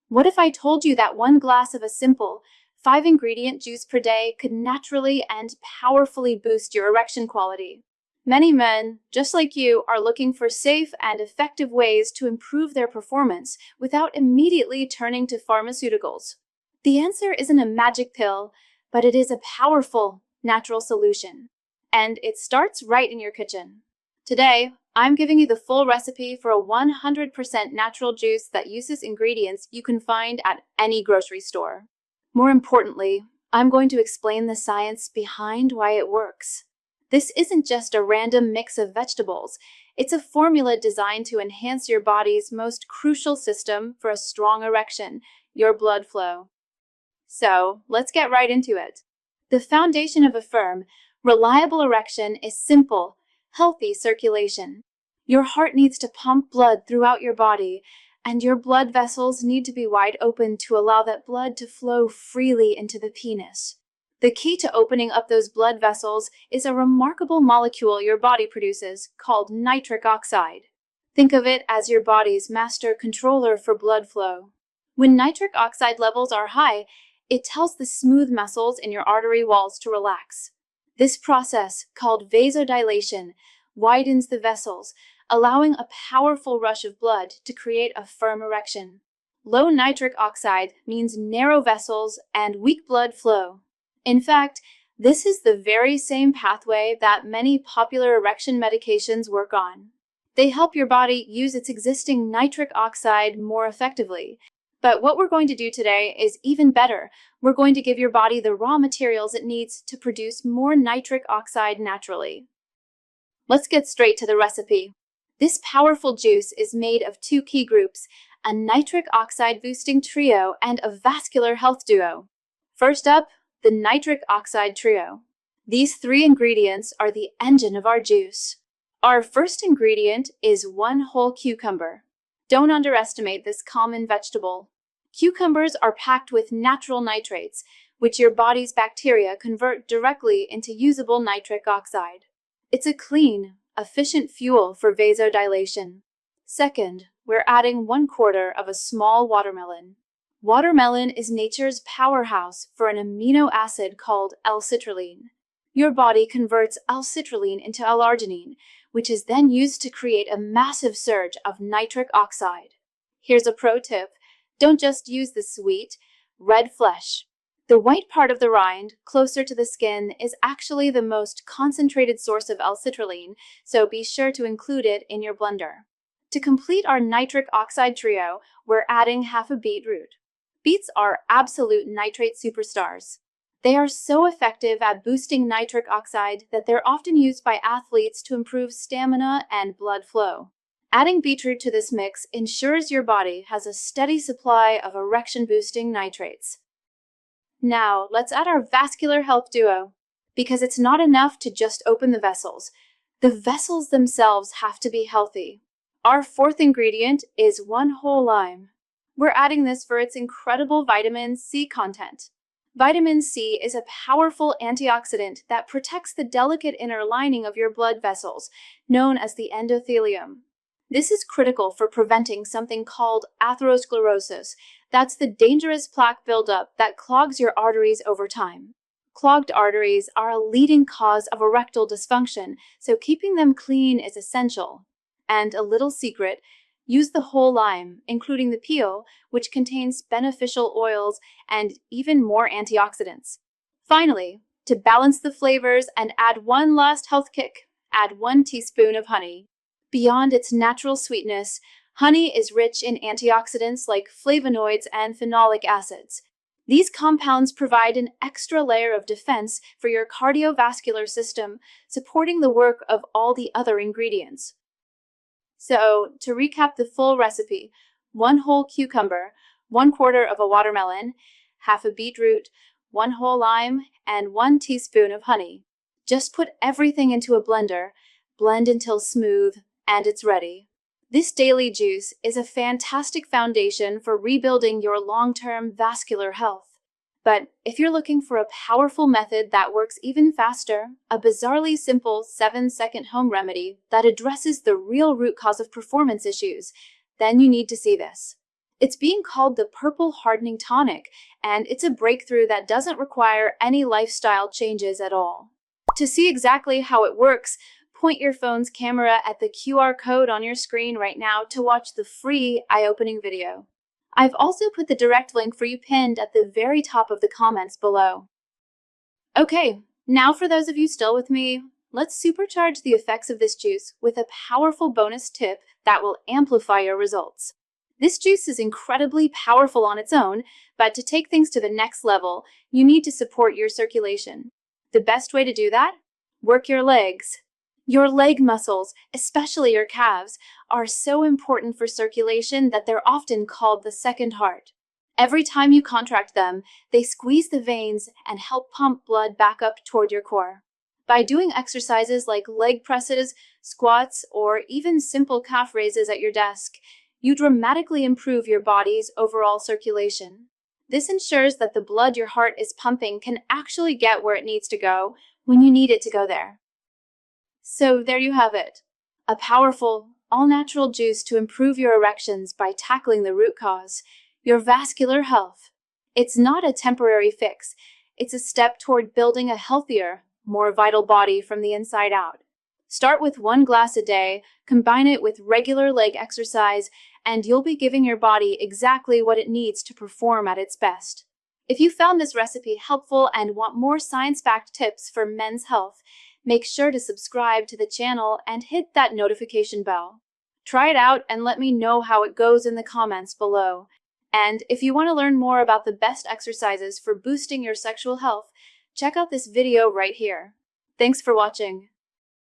What if I told you that one glass of a simple 5-ingredient juice per day could naturally and powerfully boost your erection quality? Many men, just like you, are looking for safe and effective ways to improve their performance without immediately turning to pharmaceuticals. The answer isn't a magic pill, but it is a powerful, natural solution. And it starts right in your kitchen. Today, I'm giving you the full recipe for a 100% natural juice that uses ingredients you can find at any grocery store. More importantly, I'm going to explain the science behind why it works. This isn't just a random mix of vegetables. It's a formula designed to enhance your body's most crucial system for a strong erection, your blood flow. So, let's get right into it. The foundation of a firm, reliable erection is simple, healthy circulation. Your heart needs to pump blood throughout your body, and your blood vessels need to be wide open to allow that blood to flow freely into the penis. The key to opening up those blood vessels is a remarkable molecule your body produces called nitric oxide. Think of it as your body's master controller for blood flow. When nitric oxide levels are high, it tells the smooth muscles in your artery walls to relax. This process, called vasodilation, widens the vessels, allowing a powerful rush of blood to create a firm erection. Low nitric oxide means narrow vessels and weak blood flow. In fact, this is the very same pathway that many popular erection medications work on. They help your body use its existing nitric oxide more effectively. But what we're going to do today is even better. We're going to give your body the raw materials it needs to produce more nitric oxide naturally. Let's get straight to the recipe. This powerful juice is made of 2 key groups, a nitric oxide boosting trio and a vascular health duo. First up, the nitric oxide trio. These 3 ingredients are the engine of our juice. Our first ingredient is 1 whole cucumber. Don't underestimate this common vegetable. Cucumbers are packed with natural nitrates, which your body's bacteria convert directly into usable nitric oxide. It's a clean, efficient fuel for vasodilation. Second, we're adding 1/4 of a small watermelon. Watermelon is nature's powerhouse for an amino acid called L-citrulline. Your body converts L-citrulline into L-arginine, which is then used to create a massive surge of nitric oxide. Here's a pro tip. Don't just use the sweet, red flesh. The white part of the rind, closer to the skin, is actually the most concentrated source of L-citrulline, so be sure to include it in your blender. To complete our nitric oxide trio, we're adding half a beetroot. Beets are absolute nitrate superstars. They are so effective at boosting nitric oxide that they're often used by athletes to improve stamina and blood flow. Adding beetroot to this mix ensures your body has a steady supply of erection-boosting nitrates. Now, let's add our vascular health duo. Because it's not enough to just open the vessels. The vessels themselves have to be healthy. Our fourth ingredient is 1 whole lime. We're adding this for its incredible vitamin C content. Vitamin C is a powerful antioxidant that protects the delicate inner lining of your blood vessels, known as the endothelium. This is critical for preventing something called atherosclerosis. That's the dangerous plaque buildup that clogs your arteries over time. Clogged arteries are a leading cause of erectile dysfunction, so keeping them clean is essential. And a little secret, use the whole lime, including the peel, which contains beneficial oils and even more antioxidants. Finally, to balance the flavors and add one last health kick, add 1 teaspoon of honey. Beyond its natural sweetness, honey is rich in antioxidants like flavonoids and phenolic acids. These compounds provide an extra layer of defense for your cardiovascular system, supporting the work of all the other ingredients. So, to recap the full recipe, 1 whole cucumber, 1/4 of a watermelon, half a beetroot, 1 whole lime, and 1 teaspoon of honey. Just put everything into a blender, blend until smooth, and it's ready. This daily juice is a fantastic foundation for rebuilding your long-term vascular health. But if you're looking for a powerful method that works even faster, a bizarrely simple 7-second home remedy that addresses the real root cause of performance issues, then you need to see this. It's being called the purple hardening tonic, and it's a breakthrough that doesn't require any lifestyle changes at all. To see exactly how it works, point your phone's camera at the QR code on your screen right now to watch the free eye-opening video. I've also put the direct link for you pinned at the very top of the comments below. Okay, now for those of you still with me, let's supercharge the effects of this juice with a powerful bonus tip that will amplify your results. This juice is incredibly powerful on its own, but to take things to the next level, you need to support your circulation. The best way to do that? Work your legs. Your leg muscles, especially your calves, are so important for circulation that they're often called the second heart. Every time you contract them, they squeeze the veins and help pump blood back up toward your core. By doing exercises like leg presses, squats, or even simple calf raises at your desk, you dramatically improve your body's overall circulation. This ensures that the blood your heart is pumping can actually get where it needs to go when you need it to go there. So there you have it, a powerful, all-natural juice to improve your erections by tackling the root cause, your vascular health. It's not a temporary fix. It's a step toward building a healthier, more vital body from the inside out. Start with 1 glass a day, combine it with regular leg exercise, and you'll be giving your body exactly what it needs to perform at its best. If you found this recipe helpful and want more science-backed tips for men's health, make sure to subscribe to the channel and hit that notification bell. Try it out and let me know how it goes in the comments below. And if you want to learn more about the best exercises for boosting your sexual health, check out this video right here. Thanks for watching.